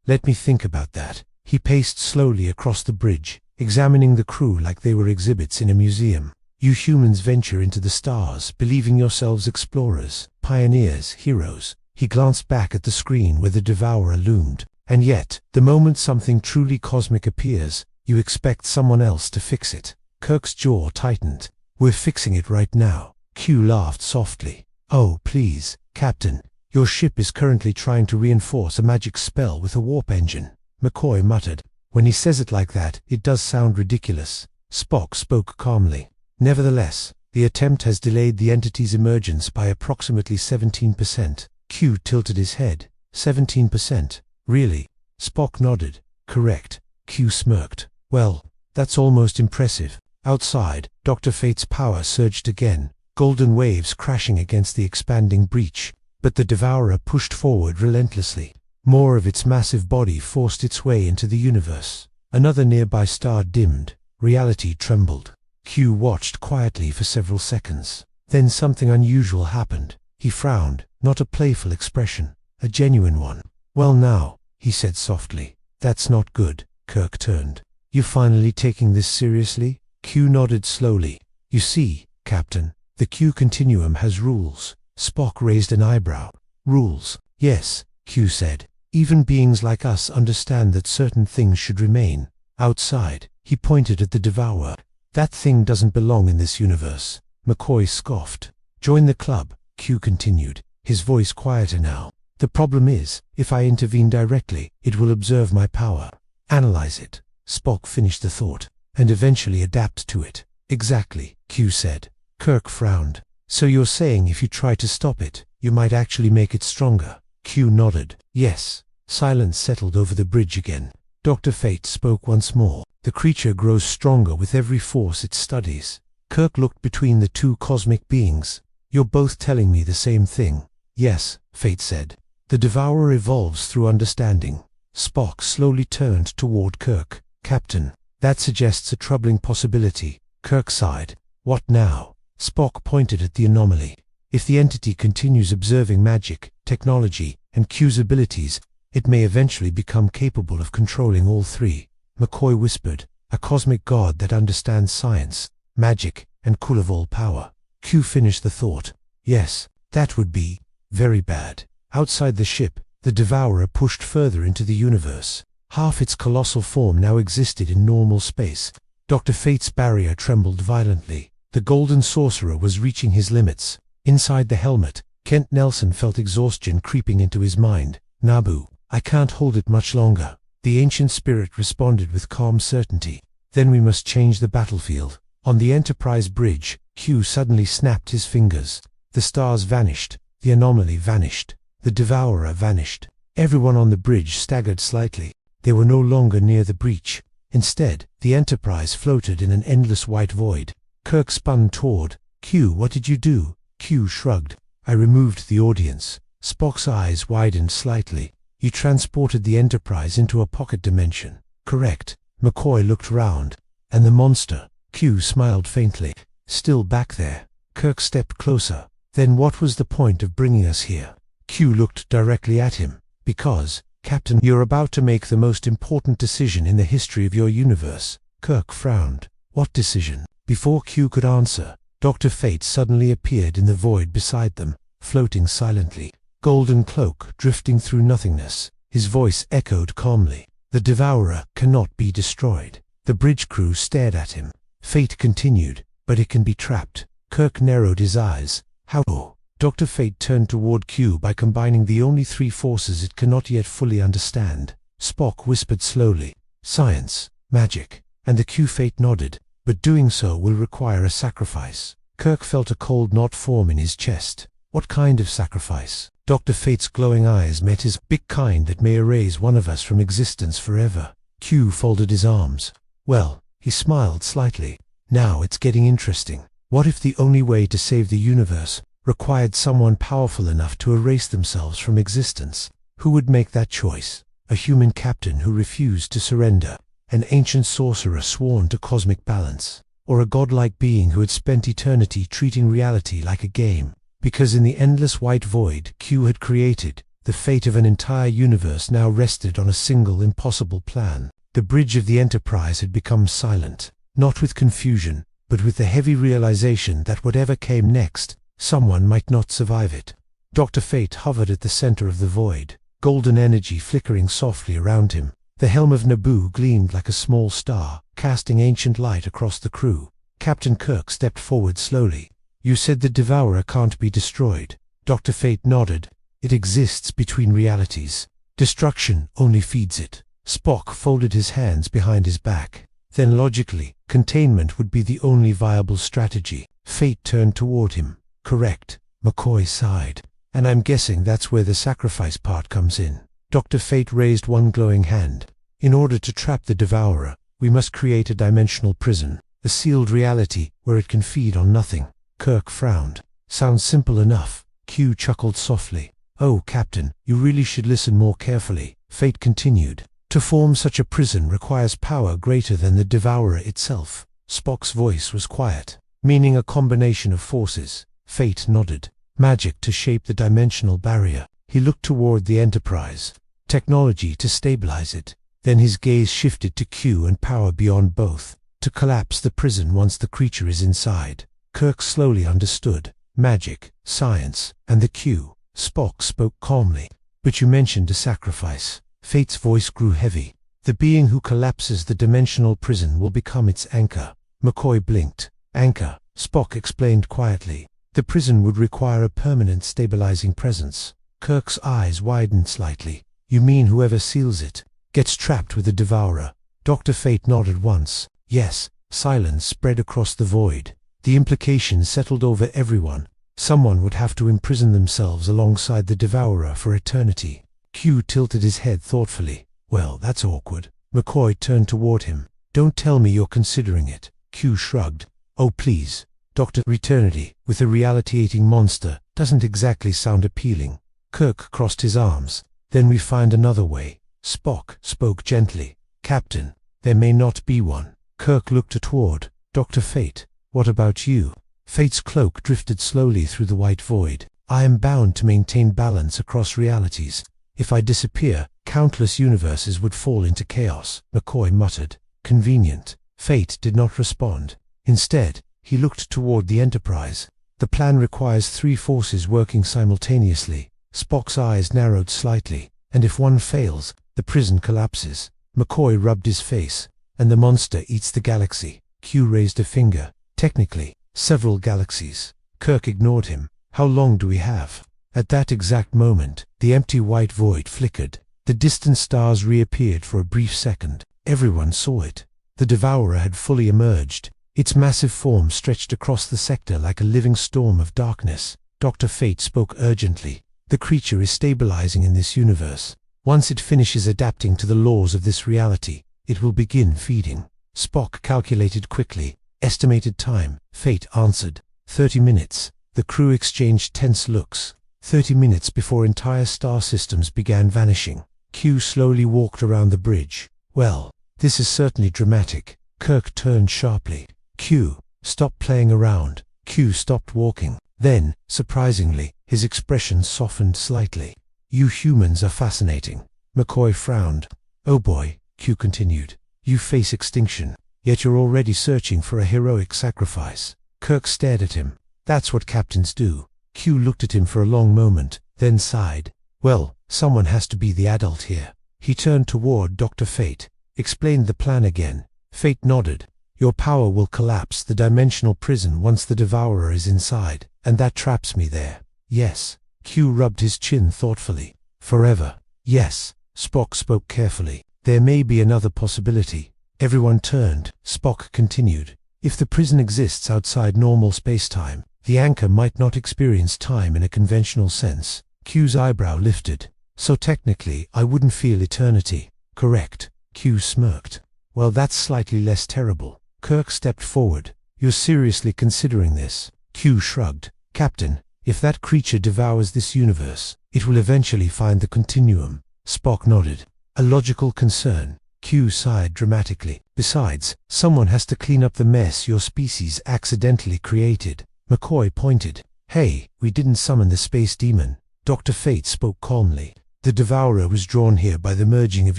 Let me think about that." He paced slowly across the bridge, examining the crew like they were exhibits in a museum. "You humans venture into the stars, believing yourselves explorers, pioneers, heroes." He glanced back at the screen where the Devourer loomed. "And yet, the moment something truly cosmic appears, you expect someone else to fix it." Kirk's jaw tightened. "We're fixing it right now." Q laughed softly. "Oh, please, Captain. Your ship is currently trying to reinforce a magic spell with a warp engine." McCoy muttered. "When he says it like that, it does sound ridiculous." Spock spoke calmly. "Nevertheless, the attempt has delayed the entity's emergence by approximately 17%. Q tilted his head. 17%? Really? Spock nodded. "Correct." Q smirked. "Well, that's almost impressive." Outside, Dr. Fate's power surged again, golden waves crashing against the expanding breach. But the Devourer pushed forward relentlessly. More of its massive body forced its way into the universe. Another nearby star dimmed. Reality trembled. Q watched quietly for several seconds. Then something unusual happened. He frowned, not a playful expression, a genuine one. "Well now," he said softly. "That's not good." Kirk turned. "You finally taking this seriously?" Q nodded slowly. "You see, Captain, the Q continuum has rules." Spock raised an eyebrow. "Rules?" "Yes," Q said. "Even beings like us understand that certain things should remain. Outside." He pointed at the Devourer. "That thing doesn't belong in this universe." McCoy scoffed. "Join the club," Q continued, his voice quieter now. The problem is, if I intervene directly, it will observe my power. Analyze it. Spock finished the thought, and eventually adapt to it. Exactly, Q said. Kirk frowned. So you're saying if you try to stop it, you might actually make it stronger? Q nodded. Yes. Silence settled over the bridge again. Dr. Fate spoke once more. The creature grows stronger with every force it studies. Kirk looked between the two cosmic beings. You're both telling me the same thing. Yes, Fate said. The Devourer evolves through understanding. Spock slowly turned toward Kirk. Captain, that suggests a troubling possibility. Kirk sighed. What now? Spock pointed at the anomaly. If the entity continues observing magic, technology, and Q's abilities, it may eventually become capable of controlling all three. McCoy whispered, a cosmic god that understands science, magic, and cool of all power. Q finished the thought. Yes, that would be very bad. Outside the ship, the Devourer pushed further into the universe. Half its colossal form now existed in normal space. Dr. Fate's barrier trembled violently. The golden sorcerer was reaching his limits. Inside the helmet, Kent Nelson felt exhaustion creeping into his mind. Nabu, I can't hold it much longer. The ancient spirit responded with calm certainty. Then we must change the battlefield. On the Enterprise bridge, Q suddenly snapped his fingers. The stars vanished. The anomaly vanished. The Devourer vanished. Everyone on the bridge staggered slightly. They were no longer near the breach. Instead, the Enterprise floated in an endless white void. Kirk spun toward Q. What did you do? Q shrugged. I removed the audience. Spock's eyes widened slightly. You transported the Enterprise into a pocket dimension. Correct. McCoy looked round. And the monster? Q smiled faintly. Still back there. Kirk stepped closer. Then what was the point of bringing us here? Q looked directly at him. Because, Captain, you're about to make the most important decision in the history of your universe. Kirk frowned. What decision? Before Q could answer, Dr. Fate suddenly appeared in the void beside them, floating silently. Golden cloak drifting through nothingness. His voice echoed calmly. The Devourer cannot be destroyed. The bridge crew stared at him. Fate continued, but it can be trapped. Kirk narrowed his eyes. How? Dr. Fate turned toward Q by combining the only three forces it cannot yet fully understand. Spock whispered slowly. Science, magic, and the Q Fate nodded. But doing so will require a sacrifice. Kirk felt a cold knot form in his chest. What kind of sacrifice? Dr. Fate's glowing eyes met his. Big kind that may erase one of us from existence forever. Q folded his arms. Well, he smiled slightly. Now it's getting interesting. What if the only way to save the universe required someone powerful enough to erase themselves from existence? Who would make that choice? A human captain who refused to surrender? An ancient sorcerer sworn to cosmic balance? Or a godlike being who had spent eternity treating reality like a game? Because in the endless white void Q had created, the fate of an entire universe now rested on a single impossible plan. The bridge of the Enterprise had become silent, not with confusion, but with the heavy realization that whatever came next, someone might not survive it. Dr. Fate hovered at the center of the void, golden energy flickering softly around him. The helm of Nabu gleamed like a small star, casting ancient light across the crew. Captain Kirk stepped forward slowly. You said the Devourer can't be destroyed. Dr. Fate nodded. It exists between realities. Destruction only feeds it. Spock folded his hands behind his back. Then logically, containment would be the only viable strategy. Fate turned toward him. Correct. McCoy sighed. And I'm guessing that's where the sacrifice part comes in. Dr. Fate raised one glowing hand. In order to trap the Devourer, we must create a dimensional prison, a sealed reality where it can feed on nothing. Kirk frowned. Sounds simple enough. Q chuckled softly. Oh, Captain, you really should listen more carefully. Fate continued. To form such a prison requires power greater than the Devourer itself. Spock's voice was quiet. Meaning a combination of forces. Fate nodded. Magic to shape the dimensional barrier. He looked toward the Enterprise. Technology to stabilize it. Then his gaze shifted to Q and power beyond both. To collapse the prison once the creature is inside. Kirk slowly understood. Magic, science, and the Q. Spock spoke calmly. But you mentioned a sacrifice. Fate's voice grew heavy. The being who collapses the dimensional prison will become its anchor. McCoy blinked. Anchor, Spock explained quietly. The prison would require a permanent stabilizing presence. Kirk's eyes widened slightly. You mean whoever seals it gets trapped with the Devourer? Dr. Fate nodded once. Yes. Silence spread across the void. The implication settled over everyone. Someone would have to imprison themselves alongside the Devourer for eternity. Q tilted his head thoughtfully. Well, that's awkward. McCoy turned toward him. Don't tell me you're considering it. Q shrugged. Oh please. Dr. Eternity, with a reality-eating monster, doesn't exactly sound appealing. Kirk crossed his arms. Then we find another way. Spock spoke gently. Captain, there may not be one. Kirk looked toward Dr. Fate. What about you? Fate's cloak drifted slowly through the white void. I am bound to maintain balance across realities. If I disappear, countless universes would fall into chaos, McCoy muttered. Convenient. Fate did not respond. Instead, he looked toward the Enterprise. The plan requires 3 forces working simultaneously. Spock's eyes narrowed slightly. And if one fails, the prison collapses. McCoy rubbed his face. And the monster eats the galaxy. Q raised a finger. Technically, several galaxies. Kirk ignored him. How long do we have? At that exact moment, the empty white void flickered. The distant stars reappeared for a brief second. Everyone saw it. The Devourer had fully emerged. Its massive form stretched across the sector like a living storm of darkness. Dr. Fate spoke urgently. The creature is stabilizing in this universe. Once it finishes adapting to the laws of this reality, it will begin feeding. Spock calculated quickly. Estimated time. Fate answered. 30 minutes. The crew exchanged tense looks. 30 minutes before entire star systems began vanishing. Q slowly walked around the bridge. Well, this is certainly dramatic. Kirk turned sharply. Q, stop playing around. Q stopped walking. Then, surprisingly, his expression softened slightly. You humans are fascinating. McCoy frowned. Oh boy, Q continued. You face extinction, yet you're already searching for a heroic sacrifice. Kirk stared at him. That's what captains do. Q looked at him for a long moment, then sighed. Well, someone has to be the adult here. He turned toward Dr. Fate. Explained the plan again. Fate nodded. Your power will collapse the dimensional prison once the Devourer is inside, and that traps me there. Yes. Q rubbed his chin thoughtfully. Forever. Yes. Spock spoke carefully. There may be another possibility. Everyone turned. Spock continued. If the prison exists outside normal space-time, the anchor might not experience time in a conventional sense. Q's eyebrow lifted. So technically, I wouldn't feel eternity. Correct. Q smirked. Well, that's slightly less terrible. Kirk stepped forward. You're seriously considering this? Q shrugged. Captain, if that creature devours this universe, it will eventually find the continuum. Spock nodded. A logical concern. Q sighed dramatically. Besides, someone has to clean up the mess your species accidentally created. McCoy pointed. Hey, we didn't summon the space demon. Dr. Fate spoke calmly. The Devourer was drawn here by the merging of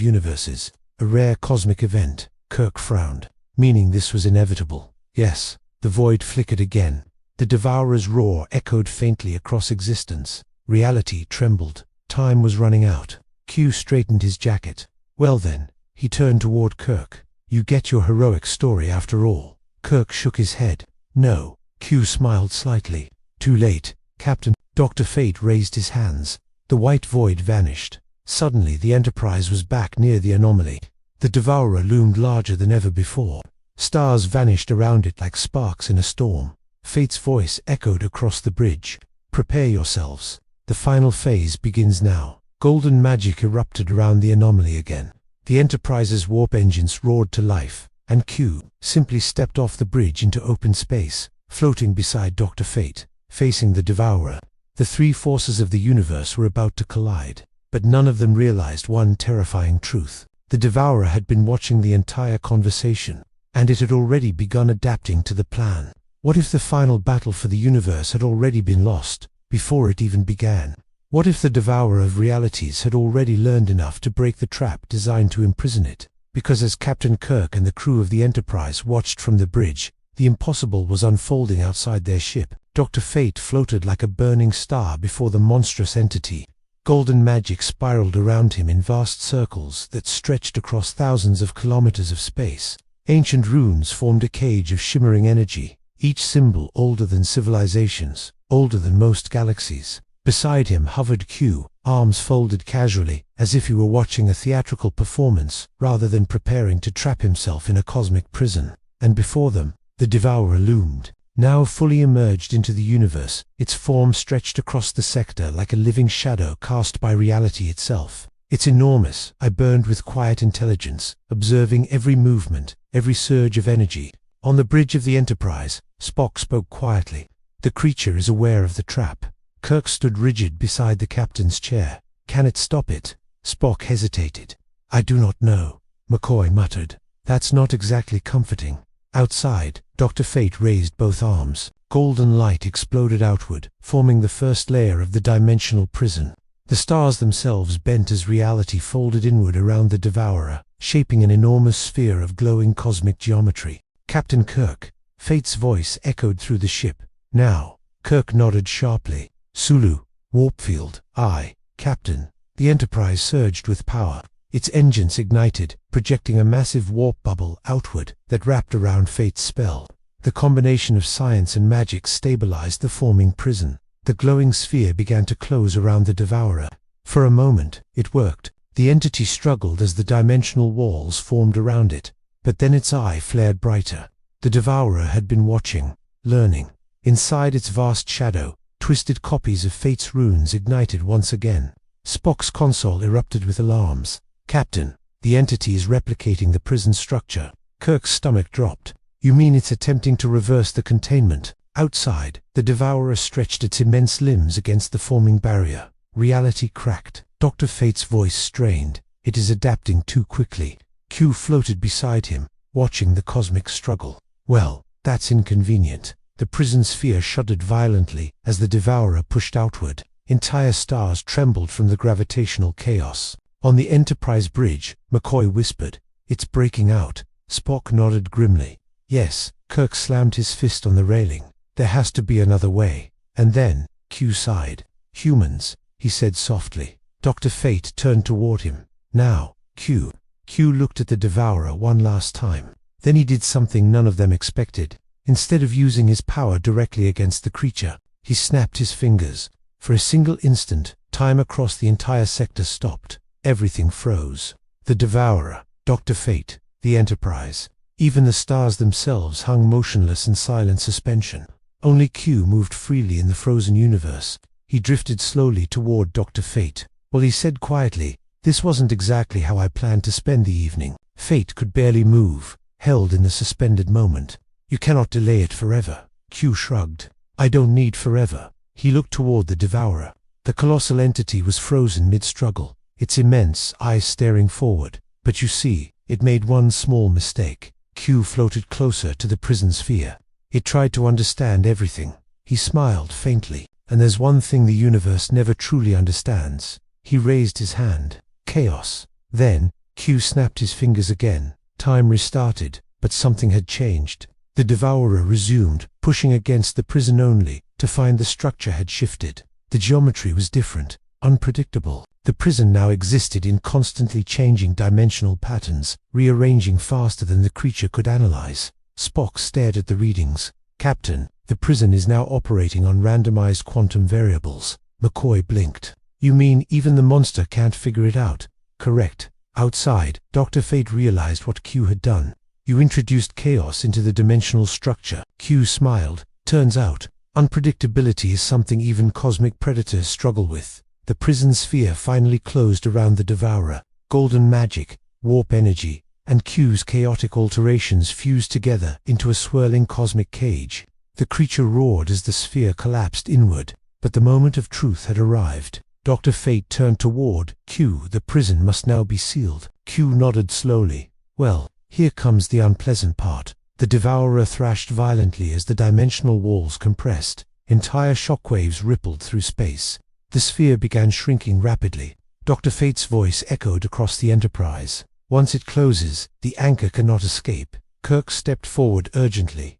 universes. A rare cosmic event. Kirk frowned. Meaning this was inevitable. Yes. The void flickered again. The Devourer's roar echoed faintly across existence. Reality trembled. Time was running out. Q straightened his jacket. Well then, he turned toward Kirk. You get your heroic story after all. Kirk shook his head. No. Q smiled slightly. Too late, Captain. Dr. Fate raised his hands. The white void vanished. Suddenly the Enterprise was back near the anomaly. The Devourer loomed larger than ever before. Stars vanished around it like sparks in a storm. Fate's voice echoed across the bridge. Prepare yourselves. The final phase begins now. Golden magic erupted around the anomaly again. The Enterprise's warp engines roared to life, and Q simply stepped off the bridge into open space, floating beside Dr. Fate, facing the Devourer. The 3 forces of the universe were about to collide, but none of them realized one terrifying truth. The Devourer had been watching the entire conversation, and it had already begun adapting to the plan. What if the final battle for the universe had already been lost, before it even began? What if the Devourer of Realities had already learned enough to break the trap designed to imprison it? Because as Captain Kirk and the crew of the Enterprise watched from the bridge, the impossible was unfolding outside their ship. Dr. Fate floated like a burning star before the monstrous entity. Golden magic spiraled around him in vast circles that stretched across thousands of kilometers of space. Ancient runes formed a cage of shimmering energy, each symbol older than civilizations, older than most galaxies. Beside him hovered Q, arms folded casually, as if he were watching a theatrical performance, rather than preparing to trap himself in a cosmic prison. And before them, the Devourer loomed, now fully emerged into the universe, its form stretched across the sector like a living shadow cast by reality itself. It's enormous. I burned with quiet intelligence, observing every movement, every surge of energy. On the bridge of the Enterprise, Spock spoke quietly. The creature is aware of the trap. Kirk stood rigid beside the captain's chair. Can it stop it? Spock hesitated. I do not know, McCoy muttered. That's not exactly comforting. Outside, Dr. Fate raised both arms. Golden light exploded outward, forming the first layer of the dimensional prison. The stars themselves bent as reality folded inward around the Devourer, shaping an enormous sphere of glowing cosmic geometry. Captain Kirk. Fate's voice echoed through the ship. Now. Kirk nodded sharply. Sulu. Warp field. Aye, Captain. The Enterprise surged with power. Its engines ignited, projecting a massive warp bubble outward that wrapped around Fate's spell. The combination of science and magic stabilized the forming prison. The glowing sphere began to close around the Devourer. For a moment, it worked. The entity struggled as the dimensional walls formed around it, but then its eye flared brighter. The Devourer had been watching, learning. Inside its vast shadow, twisted copies of Fate's runes ignited once again. Spock's console erupted with alarms. Captain, the entity is replicating the prison structure. Kirk's stomach dropped. You mean it's attempting to reverse the containment? Outside, the Devourer stretched its immense limbs against the forming barrier. Reality cracked. Dr. Fate's voice strained. It is adapting too quickly. Q floated beside him, watching the cosmic struggle. Well, that's inconvenient. The prison sphere shuddered violently as the Devourer pushed outward. Entire stars trembled from the gravitational chaos. On the Enterprise bridge, McCoy whispered, "It's breaking out." Spock nodded grimly. Yes. Kirk slammed his fist on the railing. There has to be another way. And then, Q sighed. Humans, he said softly. Dr. Fate turned toward him. Now, Q. Q looked at the Devourer one last time. Then he did something none of them expected. Instead of using his power directly against the creature, he snapped his fingers. For a single instant, time across the entire sector stopped. Everything froze. The Devourer, Dr. Fate, the Enterprise. Even the stars themselves hung motionless in silent suspension. Only Q moved freely in the frozen universe. He drifted slowly toward Dr. Fate. Well, he said quietly, this wasn't exactly how I planned to spend the evening. Fate could barely move, held in the suspended moment. You cannot delay it forever. Q shrugged. I don't need forever. He looked toward the Devourer. The colossal entity was frozen mid-struggle, its immense eyes staring forward. But you see, it made one small mistake. Q floated closer to the prison sphere. It tried to understand everything. He smiled faintly. And there's one thing the universe never truly understands. He raised his hand. Chaos. Then, Q snapped his fingers again. Time restarted, but something had changed. The Devourer resumed, pushing against the prison only, to find the structure had shifted. The geometry was different, unpredictable. The prison now existed in constantly changing dimensional patterns, rearranging faster than the creature could analyze. Spock stared at the readings. Captain, the prison is now operating on randomized quantum variables. McCoy blinked. You mean even the monster can't figure it out? Correct. Outside, Dr. Fate realized what Q had done. You introduced chaos into the dimensional structure. Q smiled. Turns out, unpredictability is something even cosmic predators struggle with. The prison sphere finally closed around the Devourer. Golden magic, warp energy, and Q's chaotic alterations fused together into a swirling cosmic cage. The creature roared as the sphere collapsed inward, but the moment of truth had arrived. Dr. Fate turned toward Q. The prison must now be sealed. Q nodded slowly. Well, here comes the unpleasant part. The Devourer thrashed violently as the dimensional walls compressed. Entire shockwaves rippled through space. The sphere began shrinking rapidly. Dr. Fate's voice echoed across the Enterprise. Once it closes, the anchor cannot escape. Kirk stepped forward urgently.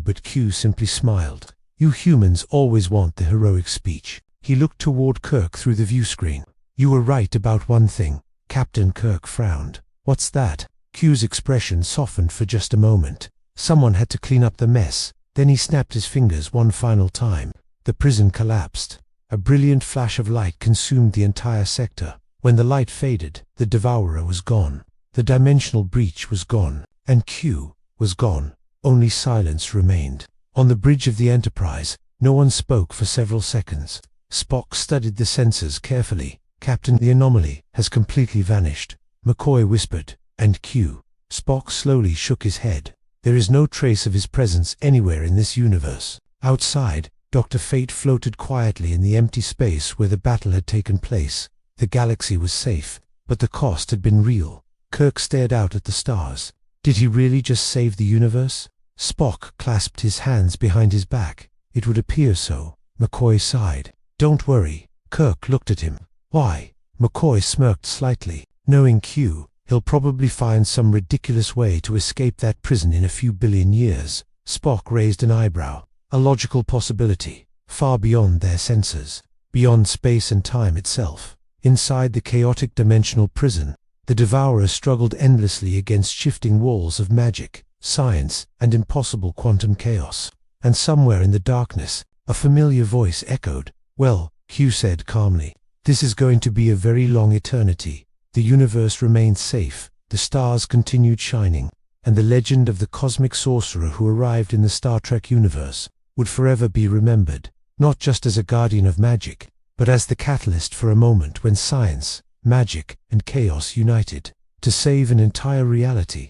But Q simply smiled. You humans always want the heroic speech. He looked toward Kirk through the viewscreen. You were right about one thing. Captain Kirk frowned. What's that? Q's expression softened for just a moment. Someone had to clean up the mess. Then he snapped his fingers one final time. The prison collapsed. A brilliant flash of light consumed the entire sector. When the light faded, the Devourer was gone. The dimensional breach was gone, and Q was gone. Only silence remained. On the bridge of the Enterprise, no one spoke for several seconds. Spock studied the sensors carefully. "Captain, the anomaly has completely vanished," McCoy whispered. "And Q?" Spock slowly shook his head. "There is no trace of his presence anywhere in this universe." Outside, Dr. Fate floated quietly in the empty space where the battle had taken place. The galaxy was safe, but the cost had been real. Kirk stared out at the stars. Did he really just save the universe? Spock clasped his hands behind his back. "It would appear so." McCoy sighed. "Don't worry." Kirk looked at him. "Why?" McCoy smirked slightly. "Knowing Q, he'll probably find some ridiculous way to escape that prison in a few billion years." Spock raised an eyebrow. "A logical possibility, far beyond their sensors, beyond space and time itself." Inside the chaotic dimensional prison, the Devourer struggled endlessly against shifting walls of magic, science, and impossible quantum chaos. And somewhere in the darkness, a familiar voice echoed. "Well," Q said calmly, "this is going to be a very long eternity." The universe remained safe, the stars continued shining, and the legend of the cosmic sorcerer who arrived in the Star Trek universe would forever be remembered, not just as a guardian of magic, but as the catalyst for a moment when science, magic, and chaos united to save an entire reality.